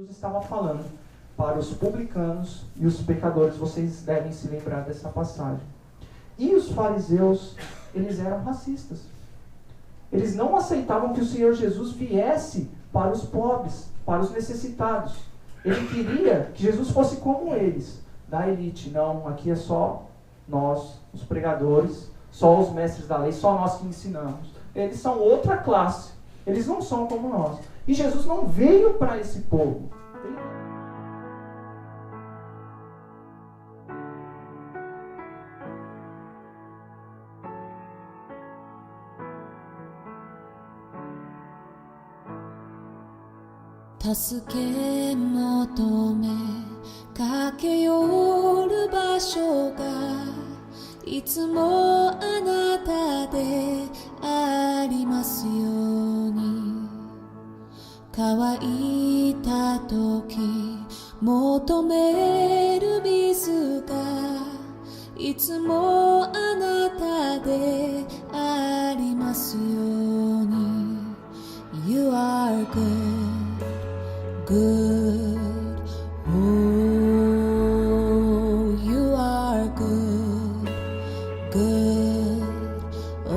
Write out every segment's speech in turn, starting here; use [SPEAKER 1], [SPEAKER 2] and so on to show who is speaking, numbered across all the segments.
[SPEAKER 1] Jesus estava falando para os publicanos e os pecadores. Vocês devem se lembrar dessa passagem. E os fariseus, eles eram racistas. Eles não aceitavam que o Senhor Jesus viesse para os pobres, para os necessitados. Ele queria que Jesus fosse como eles, da elite. Não, aqui é só nós, os pregadores, só os mestres da lei, só nós que ensinamos. Eles são outra classe. Eles não são como nós. E Jesus não veio para esse povo.
[SPEAKER 2] Ele 助け求め駆け寄る場所がいつもあなたでありますように乾いた時求める水がいつもあなたでありますように You are good, oh, you are good, oh,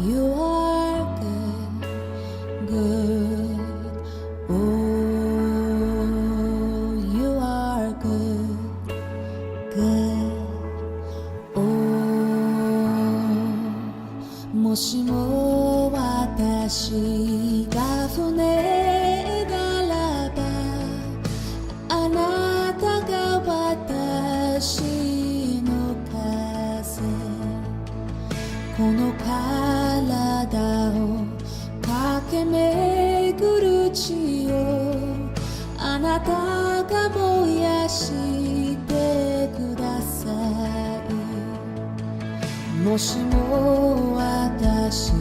[SPEAKER 2] you are good, oh, you are good, oh もしも私が船ならばあなたが私の風この体を駆け巡る地をあなたが燃やしてくださいもしも私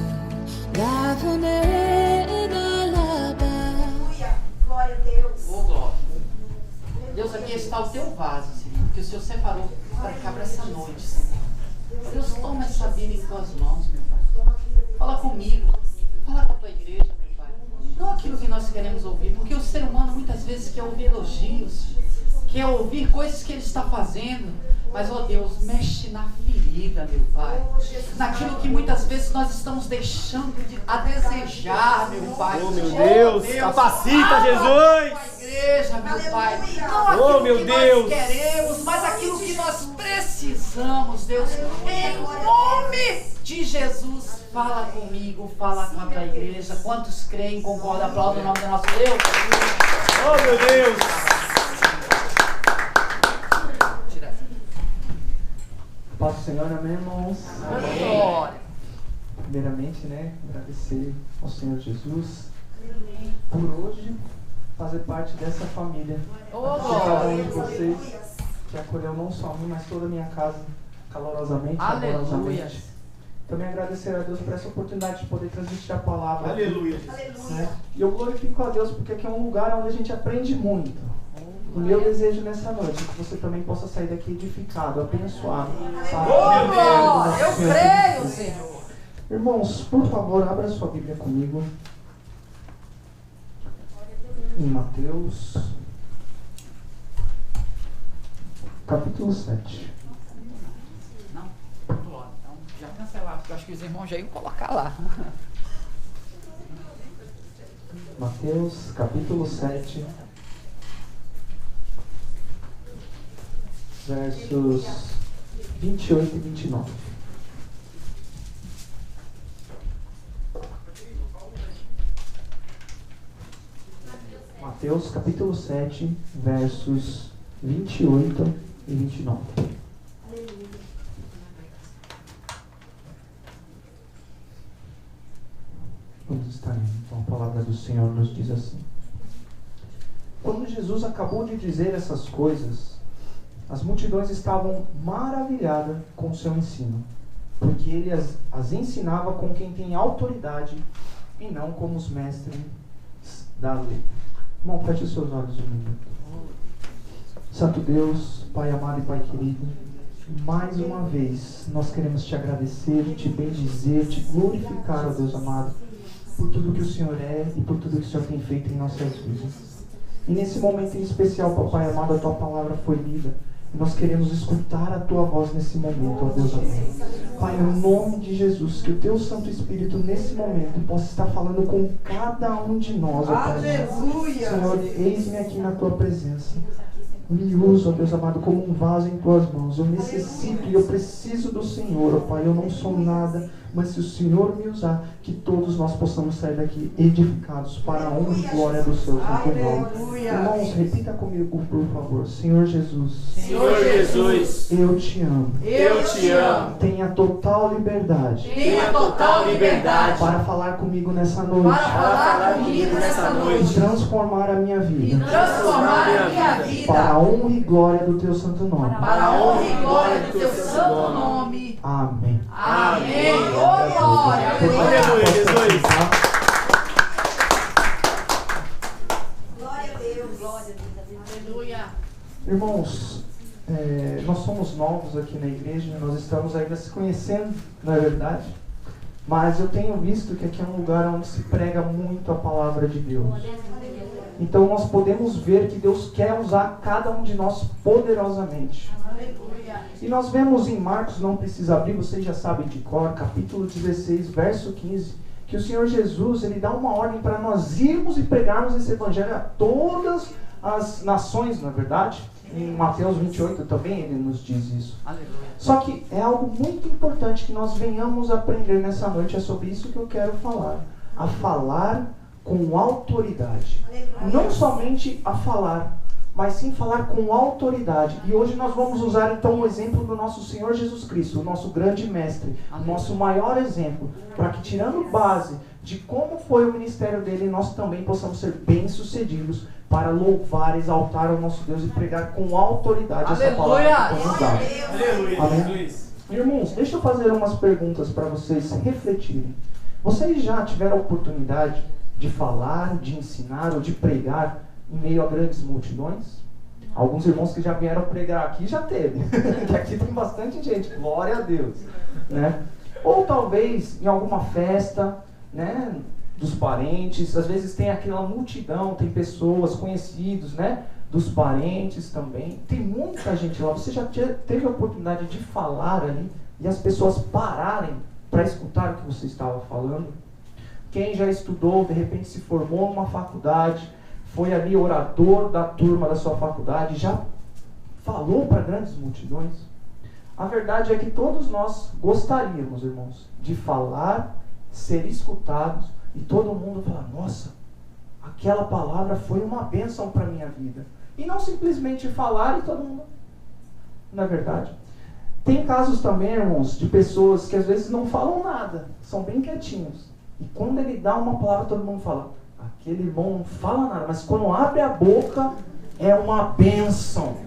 [SPEAKER 2] が船ならば
[SPEAKER 3] Glória a Deus.
[SPEAKER 4] Ô, Glória. Deus, aqui está o teu vaso, Senhor, que o Senhor separou para cá, para essa noite, Senhor. Deus, toma essa vida em tuas mãos, meu Pai. Fala comigo, fala com a tua igreja, meu Pai. Não aquilo que nós queremos ouvir, porque o ser humano muitas vezes quer ouvir elogios, quer ouvir coisas que ele está fazendo. Mas, ó Deus, mexe na ferida, meu Pai. Naquilo que muitas vezes nós estamos deixando a desejar, meu Pai.
[SPEAKER 5] Oh, meu Deus, capacita, Jesus!
[SPEAKER 4] A igreja, meu Pai. Não
[SPEAKER 5] Oh,
[SPEAKER 4] aquilo
[SPEAKER 5] meu
[SPEAKER 4] que
[SPEAKER 5] Deus!
[SPEAKER 4] nós queremos, mas aquilo que nós precisamos, Deus. Em nome de Jesus, fala comigo, fala com a tua igreja. Quantos creem, concordam, aplaudam o nome do nosso Deus?
[SPEAKER 5] Oh, meu Deus!
[SPEAKER 1] Paz do Senhor, amém, irmãos?
[SPEAKER 4] Glória.
[SPEAKER 1] Primeiramente, agradecer ao Senhor Jesus por hoje fazer parte dessa família. Cada um de vocês que acolheu não só a mim, mas toda a minha casa calorosamente, amorosamente. Também agradecer a Deus por essa oportunidade de poder transmitir a palavra.
[SPEAKER 5] Aleluia.
[SPEAKER 1] E eu glorifico a Deus porque aqui é um lugar onde a gente aprende muito. O meu desejo nessa noite é que você também possa sair daqui edificado, abençoado.
[SPEAKER 4] Oh, Deus! Eu creio, Senhor.
[SPEAKER 1] Irmãos, por favor, abra sua Bíblia comigo. Em Mateus, capítulo 7.
[SPEAKER 4] Não? Então, já cancelar, porque eu acho que os irmãos já iam colocar lá.
[SPEAKER 1] Mateus, capítulo 7. Versos 28 e 29. Mateus capítulo 7, versos 28 e 29. Vamos estar lendo. Então a palavra do Senhor nos diz assim: Quando Jesus acabou de dizer essas coisas, as multidões estavam maravilhadas com o seu ensino, porque ele as ensinava com quem tem autoridade e não como os mestres da lei. Irmão, feche os seus olhos um minuto. Santo Deus, Pai amado e Pai querido, mais uma vez nós queremos te agradecer, te bendizer, te glorificar, ó Deus amado, por tudo que o Senhor é e por tudo que o Senhor tem feito em nossas vidas. E nesse momento em especial, papai amado, a tua palavra foi lida. E nós queremos escutar a tua voz nesse momento, ó Deus amado. Pai, no nome de Jesus, que o teu Santo Espírito nesse momento possa estar falando com cada um de nós, ó Pai.
[SPEAKER 3] Aleluia!
[SPEAKER 1] Senhor, eis-me aqui na tua presença. Me usa, ó Deus amado, como um vaso em tuas mãos. Eu necessito e eu preciso do Senhor, ó Pai. Eu não sou nada, mas se o Senhor me usar, que todos nós possamos sair daqui edificados para a honra e glória do seu santo nome. Irmãos, repita comigo, por favor. Senhor Jesus,
[SPEAKER 5] Senhor Jesus,
[SPEAKER 1] eu te amo.
[SPEAKER 5] eu te amo.
[SPEAKER 1] Tenha total liberdade
[SPEAKER 5] Tenha total liberdade
[SPEAKER 1] para falar comigo nessa noite.
[SPEAKER 3] Para falar comigo nessa
[SPEAKER 1] E
[SPEAKER 3] noite.
[SPEAKER 1] transformar a minha
[SPEAKER 3] E
[SPEAKER 1] vida
[SPEAKER 3] transformar a minha
[SPEAKER 1] para
[SPEAKER 3] vida.
[SPEAKER 1] a honra e glória do teu santo nome.
[SPEAKER 3] Para a honra e glória do teu santo nome.
[SPEAKER 1] Amém.
[SPEAKER 3] Amém. Oh, glória.
[SPEAKER 5] Aleluia, Jesus.
[SPEAKER 3] Glória a Deus. Glória a Deus. Aleluia.
[SPEAKER 1] Irmãos, nós somos novos aqui na igreja, nós estamos ainda se conhecendo, não é verdade? Mas eu tenho visto que aqui é um lugar onde se prega muito a palavra de Deus. Então nós podemos ver que Deus quer usar cada um de nós poderosamente.
[SPEAKER 3] Aleluia.
[SPEAKER 1] E nós vemos em Marcos, não precisa abrir, vocês já sabem de cor, capítulo 16, verso 15, que o Senhor Jesus, Ele dá uma ordem para nós irmos e pregarmos esse evangelho a todas as nações, na verdade. Em Mateus 28 também Ele nos diz isso.
[SPEAKER 4] Aleluia.
[SPEAKER 1] Só que é algo muito importante que nós venhamos aprender nessa noite, é sobre isso que eu quero falar. A falar com autoridade. Não somente a falar, mas sim falar com autoridade. E hoje nós vamos usar então o exemplo do nosso Senhor Jesus Cristo, o nosso grande mestre, o nosso maior exemplo, para que, tirando base de como foi o ministério dele, nós também possamos ser bem-sucedidos para louvar, exaltar o nosso Deus e pregar com autoridade essa palavra que foi nos dada.
[SPEAKER 5] Aleluia,
[SPEAKER 1] Amém?
[SPEAKER 5] Jesus.
[SPEAKER 1] Irmãos, deixa eu fazer umas perguntas para vocês refletirem. Vocês já tiveram a oportunidade de falar, de ensinar ou de pregar em meio a grandes multidões? Alguns irmãos que já vieram pregar aqui já teve. Que aqui tem bastante gente, glória a Deus, né? Ou talvez em alguma festa, né, dos parentes. Às vezes tem aquela multidão, tem pessoas conhecidos, né, dos parentes também. Tem muita gente lá. Você já teve a oportunidade de falar ali e as pessoas pararem para escutar o que você estava falando? Quem já estudou, de repente se formou numa faculdade, foi ali orador da turma da sua faculdade, já falou para grandes multidões? A verdade é que todos nós gostaríamos, irmãos, de falar, ser escutados e todo mundo falar: nossa, aquela palavra foi uma bênção para a minha vida. E não simplesmente falar e todo mundo... Não é verdade? Tem casos também, irmãos, de pessoas que às vezes não falam nada, são bem quietinhos. E quando ele dá uma palavra, todo mundo fala: aquele irmão não fala nada, mas quando abre a boca, é uma bênção.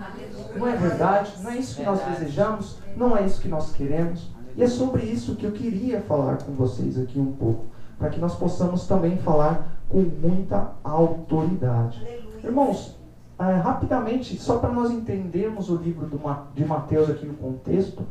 [SPEAKER 1] Não é verdade? Não é isso que nós desejamos? Não é isso que nós queremos? E é sobre isso que eu queria falar com vocês aqui um pouco, para que nós possamos também falar com muita autoridade. Irmãos, rapidamente, só para nós entendermos o livro de Mateus aqui no contexto,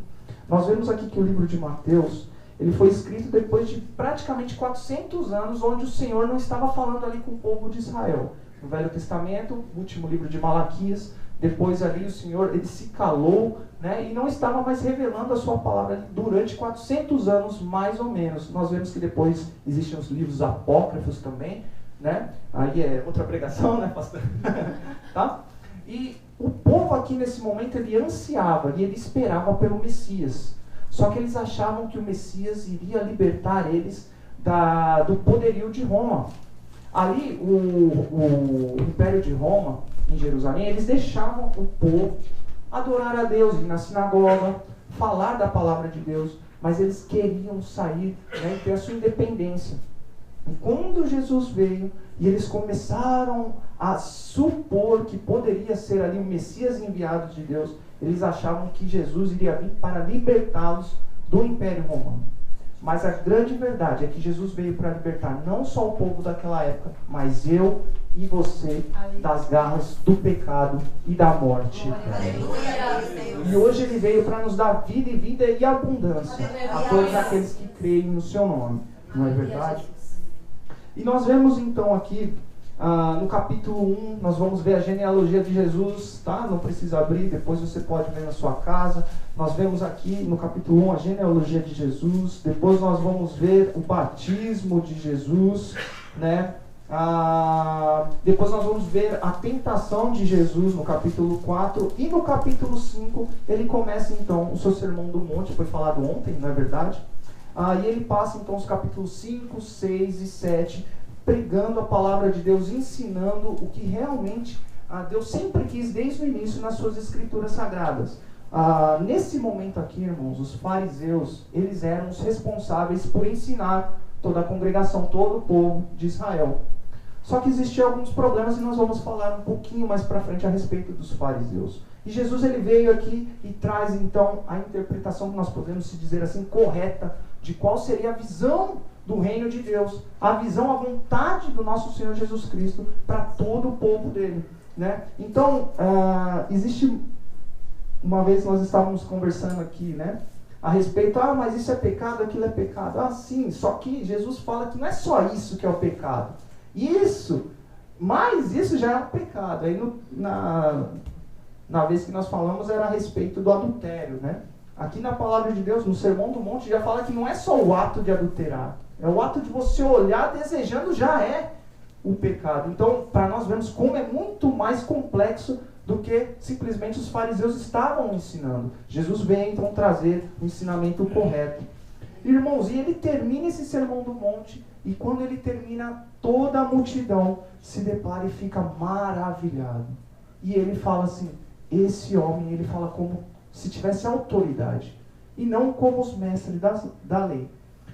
[SPEAKER 1] nós vemos aqui que o livro de Mateus, ele foi escrito depois de praticamente 400 anos, onde o Senhor não estava falando ali com o povo de Israel. No Velho Testamento, o último livro de Malaquias, depois ali o Senhor, ele se calou, né, e não estava mais revelando a sua palavra durante 400 anos, mais ou menos. Nós vemos que depois existem os livros apócrifos também, né? Aí é outra pregação, né, pastor? Tá? E o povo aqui nesse momento, ele ansiava e ele esperava pelo Messias. Só que eles achavam que o Messias iria libertar eles do poderio de Roma. Ali, o Império de Roma, em Jerusalém, eles deixavam o povo adorar a Deus, ir na sinagoga, falar da palavra de Deus, mas eles queriam sair, né, e ter a sua independência. E quando Jesus veio, e eles começaram a supor que poderia ser ali o Messias enviado de Deus, eles achavam que Jesus iria vir para libertá-los do Império Romano. Mas a grande verdade é que Jesus veio para libertar não só o povo daquela época, mas eu e você das garras do pecado e da morte. E hoje ele veio para nos dar vida e vida e abundância a todos aqueles que creem no seu nome. Não é verdade? E nós vemos então aqui, no capítulo 1, nós vamos ver a genealogia de Jesus, tá? Não precisa abrir, depois você pode ver na sua casa. Nós vemos aqui no capítulo 1 a genealogia de Jesus, depois nós vamos ver o batismo de Jesus, né? Depois nós vamos ver a tentação de Jesus no capítulo 4, e no capítulo 5 ele começa então o seu sermão do monte, foi falado ontem, não é verdade? E ele passa então os capítulos 5, 6 e 7 pregando a palavra de Deus, ensinando o que realmente Deus sempre quis desde o início nas suas escrituras sagradas. Nesse momento aqui, irmãos, os fariseus, eles eram os responsáveis por ensinar toda a congregação, todo o povo de Israel. Só que existiam alguns problemas e nós vamos falar um pouquinho mais para frente a respeito dos fariseus. E Jesus ele veio aqui e traz então a interpretação que nós podemos se dizer assim correta de qual seria a visão do reino de Deus, a visão, a vontade do nosso Senhor Jesus Cristo para todo o povo dele, né? Então, existe, uma vez nós estávamos conversando aqui, né, a respeito, mas isso é pecado, aquilo é pecado. Sim, só que Jesus fala que não é só isso que é o pecado. Mas isso já é um pecado. Aí na vez que nós falamos era a respeito do adultério, né? Aqui na palavra de Deus, no Sermão do Monte, já fala que não é só o ato de adulterar. É o ato de você olhar desejando, já é o pecado. Então, para nós vermos como é muito mais complexo do que simplesmente os fariseus estavam ensinando. Jesus vem então trazer o ensinamento correto. Irmãos, e ele termina esse Sermão do Monte, e quando ele termina, toda a multidão se depara e fica maravilhado. E ele fala assim, esse homem, ele fala como se tivesse autoridade, e não como os mestres da lei.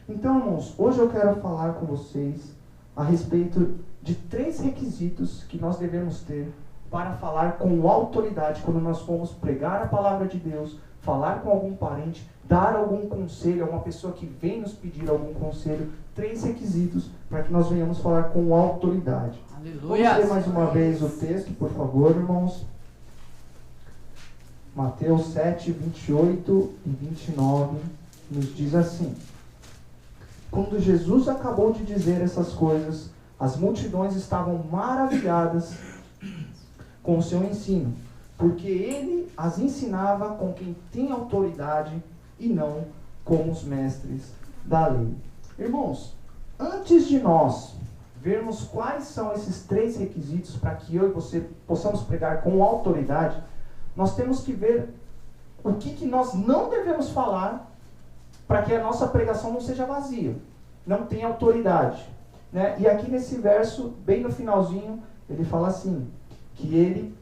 [SPEAKER 1] Então, irmãos, hoje eu quero falar com vocês a respeito de 3 requisitos que nós devemos ter para falar com autoridade quando nós formos pregar a palavra de Deus, falar com algum parente, dar algum conselho a uma pessoa que vem nos pedir algum conselho. 3 requisitos para que nós venhamos falar com autoridade.
[SPEAKER 4] Aleluia!
[SPEAKER 1] Vamos ler mais uma vez o texto, por favor, irmãos. Mateus 7, 28 e 29 nos diz assim: quando Jesus acabou de dizer essas coisas, as multidões estavam maravilhadas com o seu ensino, porque ele as ensinava com quem tem autoridade e não como os mestres da lei. Irmãos, antes de nós vermos quais são esses 3 requisitos para que eu e você possamos pregar com autoridade, nós temos que ver o que nós não devemos falar para que a nossa pregação não seja vazia, não tenha autoridade, né? E aqui nesse verso, bem no finalzinho, ele fala assim, que ele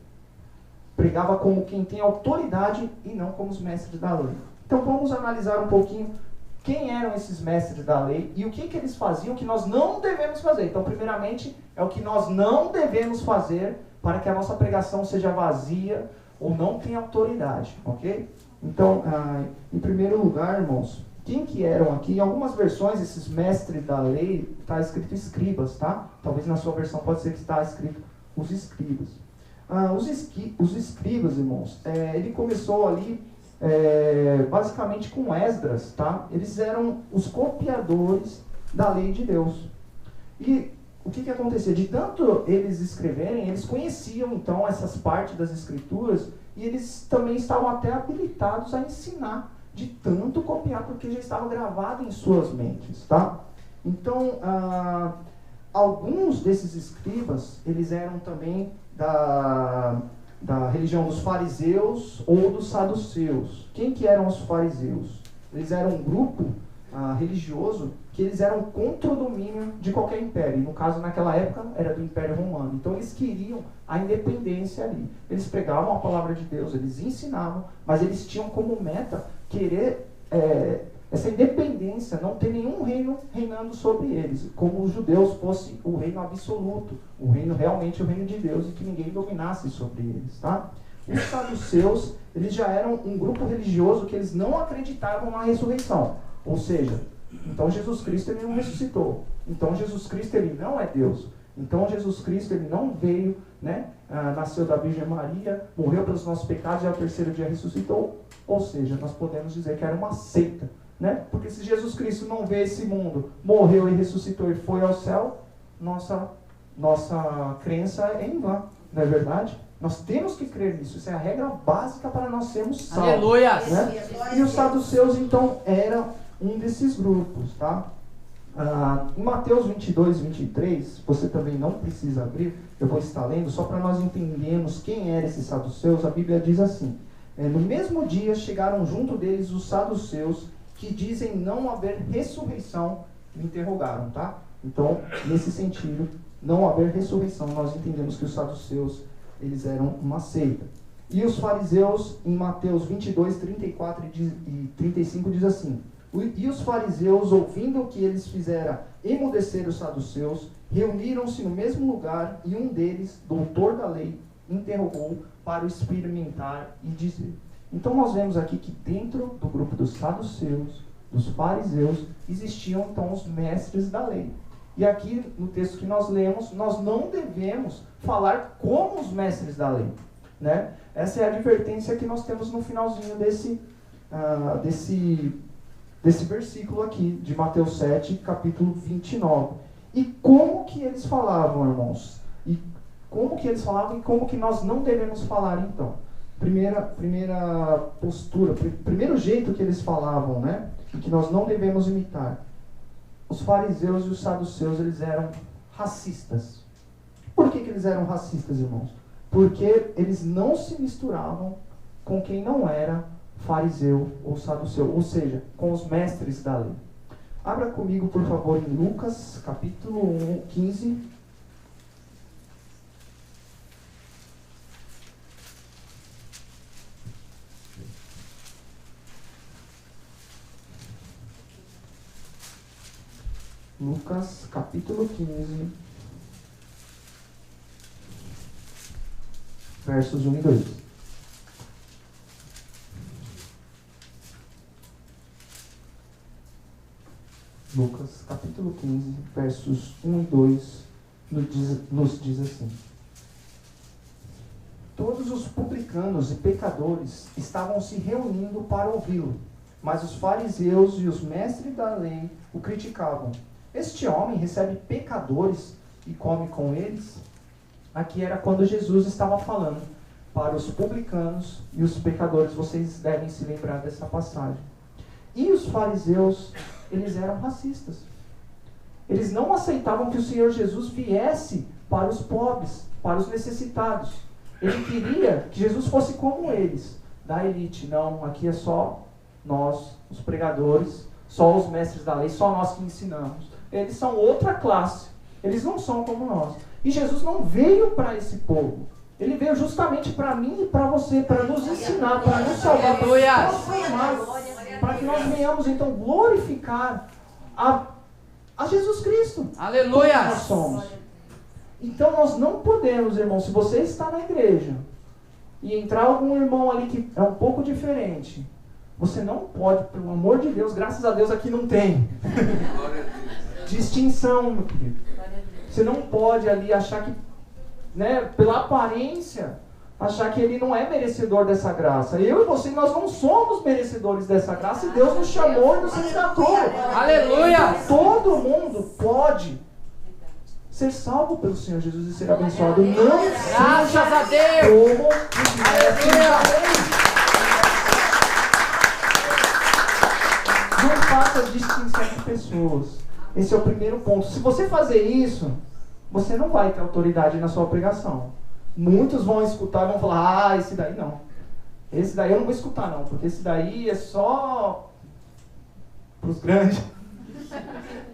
[SPEAKER 1] pregava como quem tem autoridade e não como os mestres da lei. Então vamos analisar um pouquinho quem eram esses mestres da lei e o que eles faziam que nós não devemos fazer. Então, primeiramente, é o que nós não devemos fazer para que a nossa pregação seja vazia ou não tenha autoridade, ok? Então, em primeiro lugar, irmãos, quem que eram aqui? Em algumas versões, esses mestres da lei, está escrito escribas, tá? Talvez na sua versão pode ser que está escrito os escribas. Os escribas, irmãos, ele começou ali basicamente com Esdras, tá? Eles eram os copiadores da lei de Deus. E o que acontecia? De tanto eles escreverem, eles conheciam então essas partes das escrituras e eles também estavam até habilitados a ensinar, de tanto copiar, porque já estava gravado em suas mentes, tá? Então, alguns desses escribas, eles eram também da religião dos fariseus ou dos saduceus. Quem que eram os fariseus? Eles eram um grupo religioso que eles eram contra o domínio de qualquer império. E no caso, naquela época, era do Império Romano. Então, eles queriam a independência ali. Eles pregavam a palavra de Deus, eles ensinavam, mas eles tinham como meta querer essa independência, não ter nenhum reino reinando sobre eles, como os judeus fosse o reino absoluto, o reino realmente o reino de Deus e que ninguém dominasse sobre eles, tá? Os saduceus, eles já eram um grupo religioso que eles não acreditavam na ressurreição, ou seja, então Jesus Cristo ele não ressuscitou, então Jesus Cristo ele não é Deus, então Jesus Cristo ele não veio, né, nasceu da Virgem Maria, morreu pelos nossos pecados e ao 3º dia ressuscitou, ou seja, nós podemos dizer que era uma seita, né? Porque se Jesus Cristo não veio esse mundo, morreu e ressuscitou e foi ao céu, nossa crença é em vão, não é verdade? Nós temos que crer nisso, isso é a regra básica para nós sermos salvos.
[SPEAKER 4] Aleluia!
[SPEAKER 1] Né? E os saduceus, então, eram um desses grupos, tá? Em Mateus 22, 23, você também não precisa abrir, eu vou estar lendo, só para nós entendermos quem eram esses saduceus. A Bíblia diz assim: no mesmo dia chegaram junto deles os saduceus, que dizem não haver ressurreição, e interrogaram, tá? Então, nesse sentido, não haver ressurreição, nós entendemos que os saduceus, eles eram uma seita. E os fariseus, em Mateus 22, 34 e 35, diz assim: e os fariseus, ouvindo o que eles fizeram emudecer os saduceus, reuniram-se no mesmo lugar, e um deles, doutor da lei, interrogou para o experimentar e dizer. Então nós vemos aqui que dentro do grupo dos saduceus, dos fariseus, existiam então os mestres da lei. E aqui no texto que nós lemos, nós não devemos falar como os mestres da lei, né? Essa é a advertência que nós temos no finalzinho desse versículo aqui, de Mateus 7, capítulo 29. E como que eles falavam, irmãos? E como que eles falavam e como que nós não devemos falar, então? Primeira postura, primeiro jeito que eles falavam, né? E que nós não devemos imitar. Os fariseus e os saduceus, eles eram racistas. Por que eles eram racistas, irmãos? Porque eles não se misturavam com quem não era fariseu ou saduceu, ou seja, com os mestres da lei. Abra comigo, por favor, em Lucas, capítulo 15. Lucas, capítulo 15, versos 1 e 2. Lucas, capítulo 15, versos 1 e 2, nos diz assim: todos os publicanos e pecadores estavam se reunindo para ouvi-lo, mas os fariseus e os mestres da lei o criticavam. Este homem recebe pecadores e come com eles? Aqui era quando Jesus estava falando para os publicanos e os pecadores. Vocês devem se lembrar dessa passagem. E os fariseus, eles eram racistas. Eles não aceitavam que o Senhor Jesus viesse para os pobres, para os necessitados. Ele queria que Jesus fosse como eles, da elite. Não, aqui é só nós, os pregadores, só os mestres da lei, só nós que ensinamos. Eles são outra classe. Eles não são como nós. E Jesus não veio para esse povo. Ele veio justamente para mim e para você, para nos ensinar, para nos salvar, para nos transformar, para que nós venhamos então glorificar a Jesus Cristo.
[SPEAKER 4] Aleluia!
[SPEAKER 1] Como nós somos. Então nós não podemos, irmão, se você está na igreja e entrar algum irmão ali que é um pouco diferente, você não pode, pelo amor de Deus, graças a Deus aqui não tem distinção, meu querido. Você não pode ali achar que, né, pela aparência, achar que ele não é merecedor dessa graça. Eu e você, nós não somos merecedores dessa graça, e Deus nos chamou e nos resgatou.
[SPEAKER 4] Aleluia!
[SPEAKER 1] Então, todo mundo pode ser salvo pelo Senhor Jesus e ser abençoado. Não
[SPEAKER 4] Graças
[SPEAKER 1] seja
[SPEAKER 4] a Deus!
[SPEAKER 1] como os mestres da lei. Não faça distinção de pessoas. Esse é o primeiro ponto. Se você fazer isso, você não vai ter autoridade na sua pregação. Muitos vão escutar e vão falar: esse daí não. Esse daí eu não vou escutar não, porque esse daí é só para os grandes.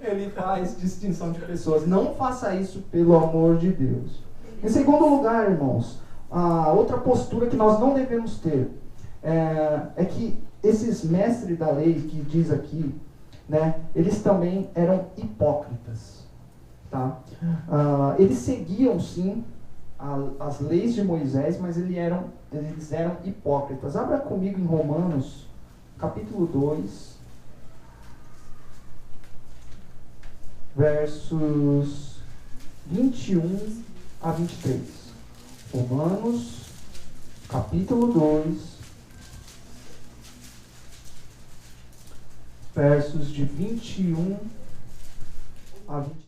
[SPEAKER 1] Ele faz distinção de pessoas. Não faça isso, pelo amor de Deus. Em segundo lugar, irmãos, a outra postura que nós não devemos ter é que esses mestres da lei que diz aqui, né, eles também eram hipócritas, tá? Eles seguiam sim as leis de Moisés, mas eles eram hipócritas. Abra comigo em Romanos, capítulo 2, versos 21 a 23. Romanos, capítulo 2, versos de 21 a 23.